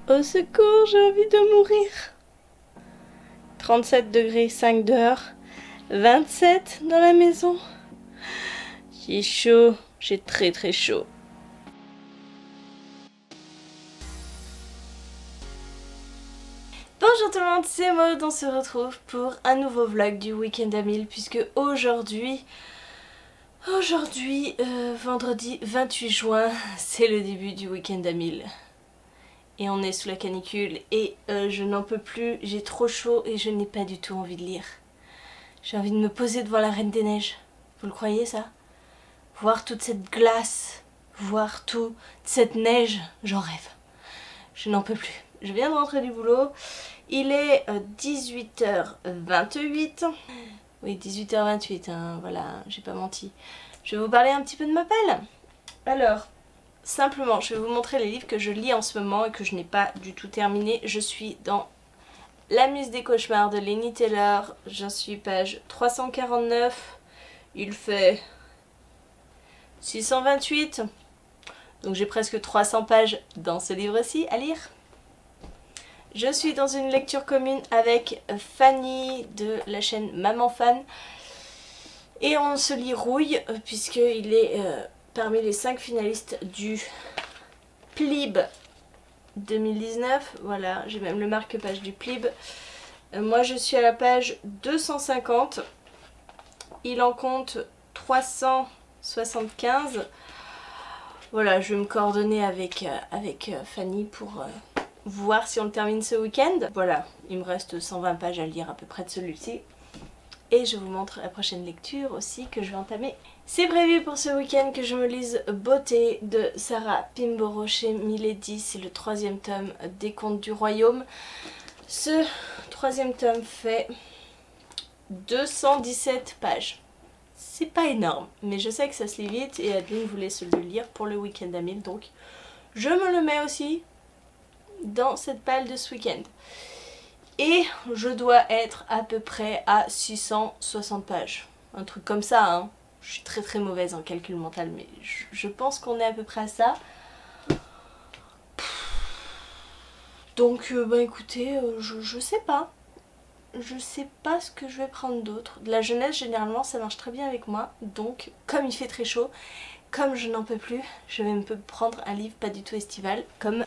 Au secours, j'ai envie de mourir. 37 degrés 5 dehors, 27 dans la maison. J'ai chaud, j'ai très chaud. Bonjour tout le monde, c'est Maud, on se retrouve pour un nouveau vlog du week-end à 1000 puisque aujourd'hui, vendredi 28 juin, c'est le début du week-end à 1000. Et on est sous la canicule et je n'en peux plus, j'ai trop chaud et je n'ai pas du tout envie de lire. J'ai envie de me poser devant la Reine des Neiges. Vous le croyez ça? Voir toute cette glace, voir toute cette neige, j'en rêve. Je n'en peux plus. Je viens de rentrer du boulot. Il est 18h28. Oui, 18h28, hein, voilà, j'ai pas menti. Je vais vous parler un petit peu de ma palle. Alors, simplement, je vais vous montrer les livres que je lis en ce moment et que je n'ai pas du tout terminé. Je suis dans La Muse des Cauchemars de Laini Taylor. J'en suis page 349. Il fait 628. Donc j'ai presque 300 pages dans ce livre-ci à lire. Je suis dans une lecture commune avec Fanny de la chaîne Maman Fan. Et on se lit Rouille puisqu'il est parmi les 5 finalistes du PLIB 2019. Voilà, j'ai même le marque-page du PLIB. Moi je suis à la page 250. Il en compte 375. Voilà, je vais me coordonner avec Fanny pour voir si on le termine ce week-end. Voilà, il me reste 120 pages à lire à peu près de celui-ci. Et je vous montre la prochaine lecture aussi que je vais entamer. C'est prévu pour ce week-end que je me lise Beauté de Sarah Pinborough chez Milady. C'est le 3e tome des Contes du Royaume. Ce 3e tome fait 217 pages. C'est pas énorme, mais je sais que ça se lit vite et Adeline voulait se le lire pour le week-end à 1000, donc je me le mets aussi dans cette palle de ce week-end. Et je dois être à peu près à 660 pages. Un truc comme ça, hein. Je suis très mauvaise en calcul mental, mais je pense qu'on est à peu près à ça. Donc, bah écoutez, je sais pas. Je sais pas ce que je vais prendre d'autre. De la jeunesse, généralement, ça marche très bien avec moi. Donc, comme il fait très chaud, comme je n'en peux plus, je vais me prendre un livre pas du tout estival, comme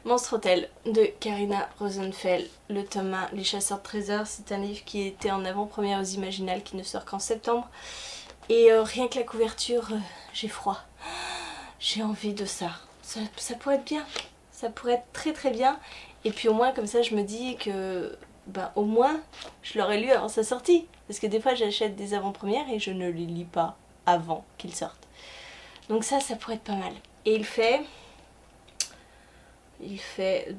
Monstre Hôtel de Karina Rosenfeld, le tome 1, Les Chasseurs de Trésors. C'est un livre qui était en avant-première aux Imaginales, qui ne sort qu'en septembre. Et rien que la couverture, j'ai froid. J'ai envie de ça. Ça pourrait être bien. Ça pourrait être très bien. Et puis au moins, comme ça, je me dis que... bah au moins je l'aurais lu avant sa sortie, parce que des fois j'achète des avant-premières et je ne les lis pas avant qu'ils sortent, donc ça pourrait être pas mal. Et il fait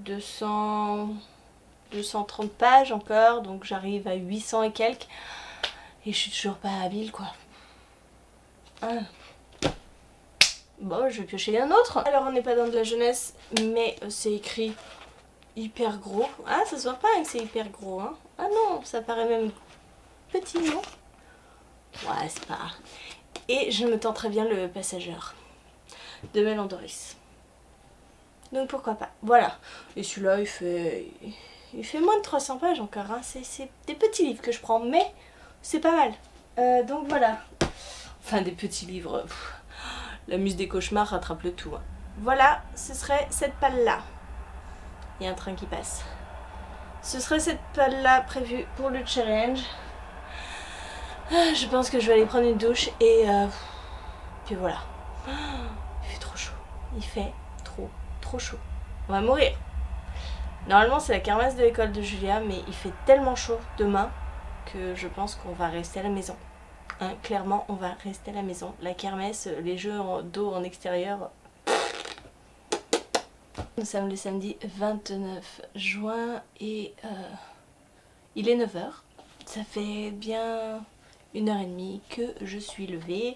230 pages encore, donc j'arrive à 800 et quelques et je suis toujours pas habile quoi. Bon, je vais piocher un autre. Alors on n'est pas dans de la jeunesse, mais c'est écrit hyper gros. Ah, ça se voit pas que c'est hyper gros, hein. Ah non, ça paraît même petit, non? Ouais, c'est pas... Et je me tente très bien Le Passageur de Melon Doris. Donc pourquoi pas. Voilà. Et celui-là, il fait moins de 300 pages encore, hein. C'est des petits livres que je prends, mais c'est pas mal. Donc voilà. Enfin, des petits livres. Pff, La Muse des Cauchemars rattrape le tout, hein. Voilà, ce serait cette palle-là. Il y a un train qui passe. Ce serait cette palle-là prévue pour le challenge. Je pense que je vais aller prendre une douche et puis voilà. Il fait trop chaud. Il fait trop chaud. On va mourir. Normalement c'est la kermesse de l'école de Julia, mais il fait tellement chaud demain que je pense qu'on va rester à la maison. Hein, clairement on va rester à la maison. La kermesse, les jeux d'eau en extérieur... Nous sommes le samedi 29 juin et il est 9 h. Ça fait bien 1h30 que je suis levée.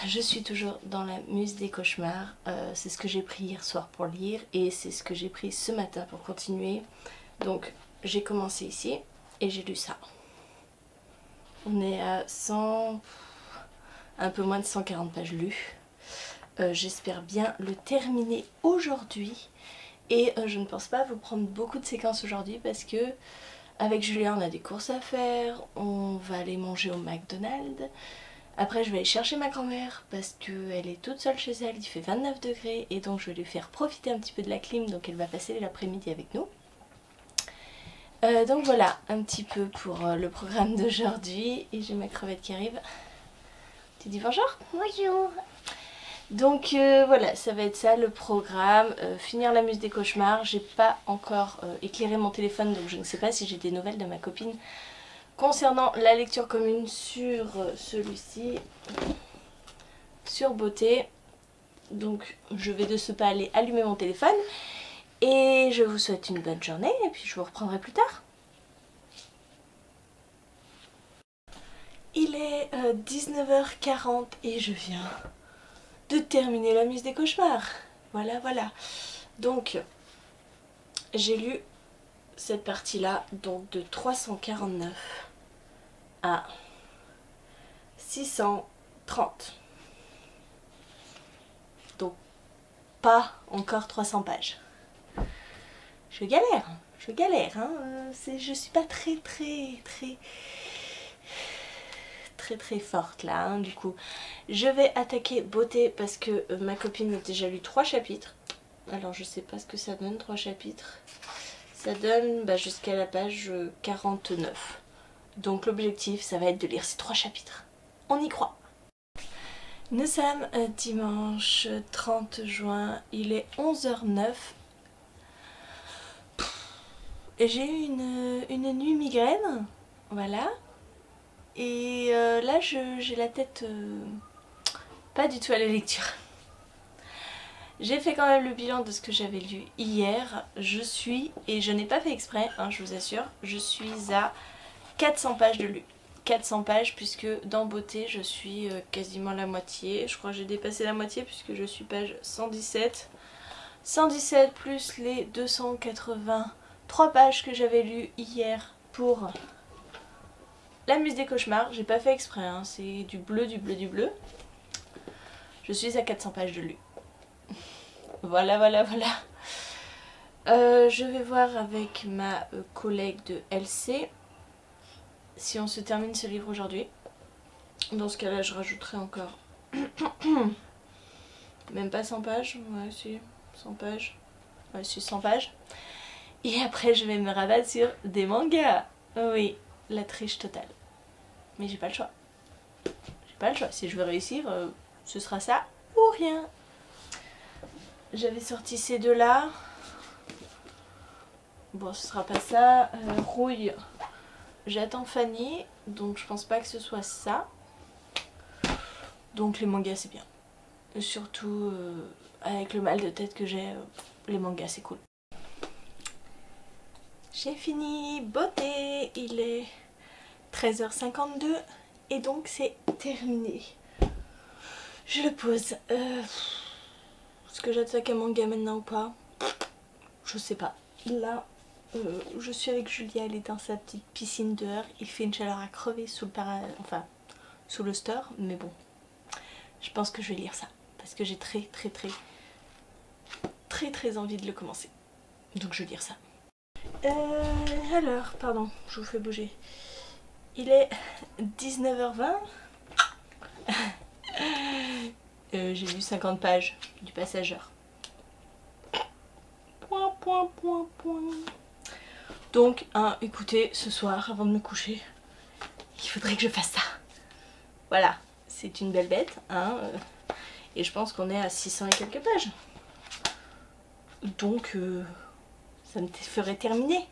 Je suis toujours dans La Muse des Cauchemars. C'est ce que j'ai pris hier soir pour lire et c'est ce que j'ai pris ce matin pour continuer. Donc j'ai commencé ici et j'ai lu ça. On est à 100... un peu moins de 140 pages lues. J'espère bien le terminer aujourd'hui Et je ne pense pas vous prendre beaucoup de séquences aujourd'hui parce que avec Julien on a des courses à faire, on va aller manger au McDonald's. Après je vais aller chercher ma grand-mère parce qu'elle est toute seule chez elle, il fait 29 degrés et donc je vais lui faire profiter un petit peu de la clim, donc elle va passer l'après-midi avec nous. Donc voilà un petit peu pour le programme d'aujourd'hui et j'ai ma crevette qui arrive. Tu dis bonjour? Bonjour. Donc voilà, ça va être ça le programme, finir la muse des cauchemars. J'ai pas encore éclairé mon téléphone donc je ne sais pas si j'ai des nouvelles de ma copine concernant la lecture commune sur celui-ci, sur beauté. Donc je vais de ce pas aller allumer mon téléphone et je vous souhaite une bonne journée et puis je vous reprendrai plus tard. Il est 19h40 et je viens de terminer la muse des cauchemars. Voilà, voilà. Donc, j'ai lu cette partie-là, donc de 349 à 630. Donc, pas encore 300 pages. Je galère, hein. Je suis pas très forte là, hein, du coup. Je vais attaquer beauté parce que ma copine a déjà lu 3 chapitres. Alors je sais pas ce que ça donne 3 chapitres. Ça donne jusqu'à la page 49. Donc l'objectif ça va être de lire ces 3 chapitres. On y croit. Nous sommes dimanche 30 juin, il est 11h09. J'ai eu une nuit migraine, voilà. Et là j'ai la tête pas du tout à la lecture. J'ai fait quand même le bilan de ce que j'avais lu hier. Je suis, et je n'ai pas fait exprès, hein, je vous assure, je suis à 400 pages de lu. 400 pages puisque dans beauté je suis quasiment la moitié. Je crois que j'ai dépassé la moitié puisque je suis page 117. 117 plus les 283 pages que j'avais lues hier pour la muse des cauchemars. J'ai pas fait exprès, hein, c'est du bleu, du bleu, du bleu. Je suis à 400 pages de lu. Voilà, voilà, voilà. Je vais voir avec ma collègue de LC si on se termine ce livre aujourd'hui. Dans ce cas-là, je rajouterai encore même pas 100 pages. Ouais, si, 100 pages. Ouais, si, 100 pages. Et après, je vais me rabattre sur des mangas. Oui, la triche totale. Mais j'ai pas le choix. J'ai pas le choix. Si je veux réussir, ce sera ça ou rien. J'avais sorti ces deux-là. Bon, ce sera pas ça. Rouille. J'attends Fanny. Donc je pense pas que ce soit ça. Donc les mangas c'est bien. Surtout avec le mal de tête que j'ai, les mangas c'est cool. J'ai fini beauté. Il est 13h52 et donc c'est terminé. Je le pose. Est-ce que j'attaque un manga maintenant ou pas? Je sais pas. Là, je suis avec Julia, elle est dans sa petite piscine dehors. Il fait une chaleur à crever sous le sous le store, mais bon. Je pense que je vais lire ça parce que j'ai très envie de le commencer. Donc je vais lire ça. Alors, pardon, je vous fais bouger. Il est 19h20. J'ai lu 50 pages du Passageur. Point. Donc, écoutez, ce soir, avant de me coucher, il faudrait que je fasse ça. Voilà, c'est une belle bête, hein. Et je pense qu'on est à 600 et quelques pages. Donc, ça me ferait terminer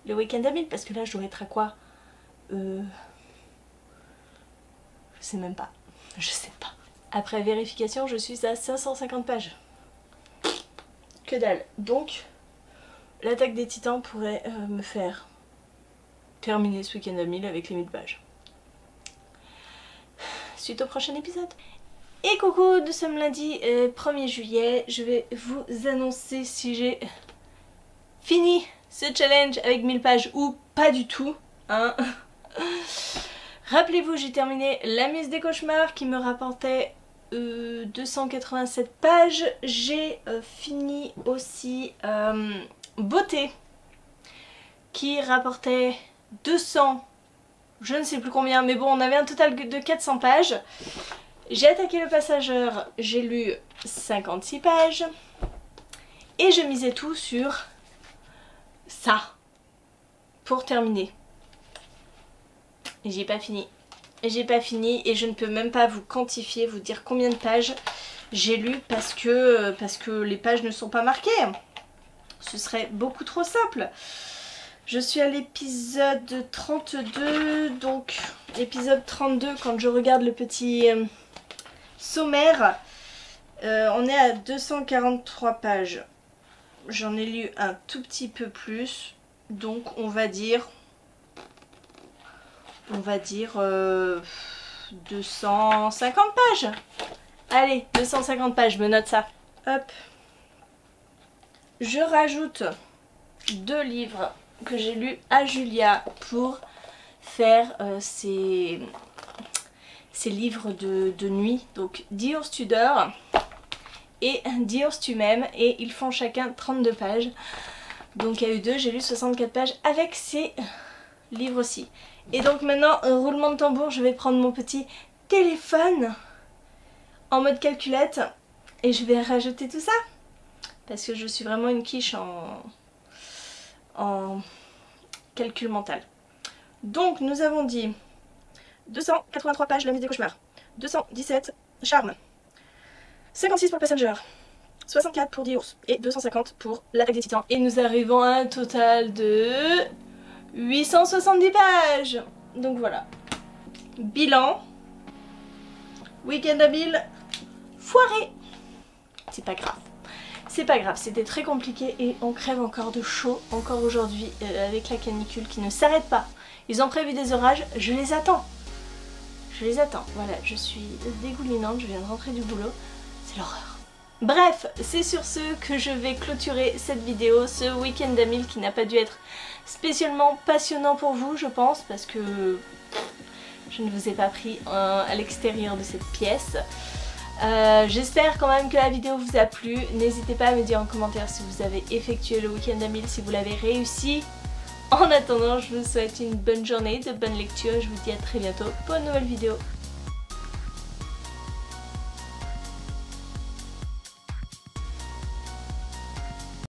le week-end à 1000, parce que là, je dois être à quoi? Je sais même pas. Je sais pas. Après vérification, je suis à 550 pages. Que dalle. Donc, l'attaque des titans pourrait me faire terminer ce week-end à 1000 avec les 1000 pages. Suite au prochain épisode. Et coucou, nous sommes lundi 1er juillet. Je vais vous annoncer si j'ai fini ce challenge avec 1000 pages ou pas du tout. Hein. Rappelez-vous, j'ai terminé la muse des cauchemars qui me rapportait 287 pages. J'ai fini aussi Beauté qui rapportait 200, je ne sais plus combien, mais bon on avait un total de 400 pages. J'ai attaqué Le Passageur, j'ai lu 56 pages et je misais tout sur ça pour terminer. J'ai pas fini. J'ai pas fini et je ne peux même pas vous quantifier, vous dire combien de pages j'ai lu parce que les pages ne sont pas marquées. Ce serait beaucoup trop simple. Je suis à l'épisode 32, donc l'épisode 32 quand je regarde le petit sommaire, on est à 243 pages. J'en ai lu un tout petit peu plus, donc on va dire 250 pages. Allez, 250 pages, je me note ça. Hop. Je rajoute 2 livres que j'ai lus à Julia pour faire ces livres de nuit. Donc Dior Tudor et Dior Tu m'aimes, et ils font chacun 32 pages. Donc à eux deux, j'ai lu 64 pages avec ces livres aussi. Et donc maintenant, roulement de tambour, je vais prendre mon petit téléphone en mode calculette et je vais rajouter tout ça. Parce que je suis vraiment une quiche en calcul mental. Donc nous avons dit 283 pages La Muse des Cauchemars, 217 Charme, 56 pour Passenger, 64 pour Dior et 250 pour L'Attaque des Titans. Et nous arrivons à un total de 870 pages. Donc voilà. Bilan. Week-end habile foiré. C'est pas grave. C'est pas grave, c'était très compliqué et on crève encore de chaud, encore aujourd'hui, avec la canicule qui ne s'arrête pas. Ils ont prévu des orages, je les attends. Je les attends. Voilà, je suis dégoulinante, je viens de rentrer du boulot. C'est l'horreur. Bref, c'est sur ce que je vais clôturer cette vidéo, ce week-end d'Amil qui n'a pas dû être spécialement passionnant pour vous, je pense, parce que je ne vous ai pas pris à l'extérieur de cette pièce. J'espère quand même que la vidéo vous a plu. N'hésitez pas à me dire en commentaire si vous avez effectué le week-end d'Amil, si vous l'avez réussi. En attendant, je vous souhaite une bonne journée, de bonnes lectures. Je vous dis à très bientôt pour une nouvelle vidéo.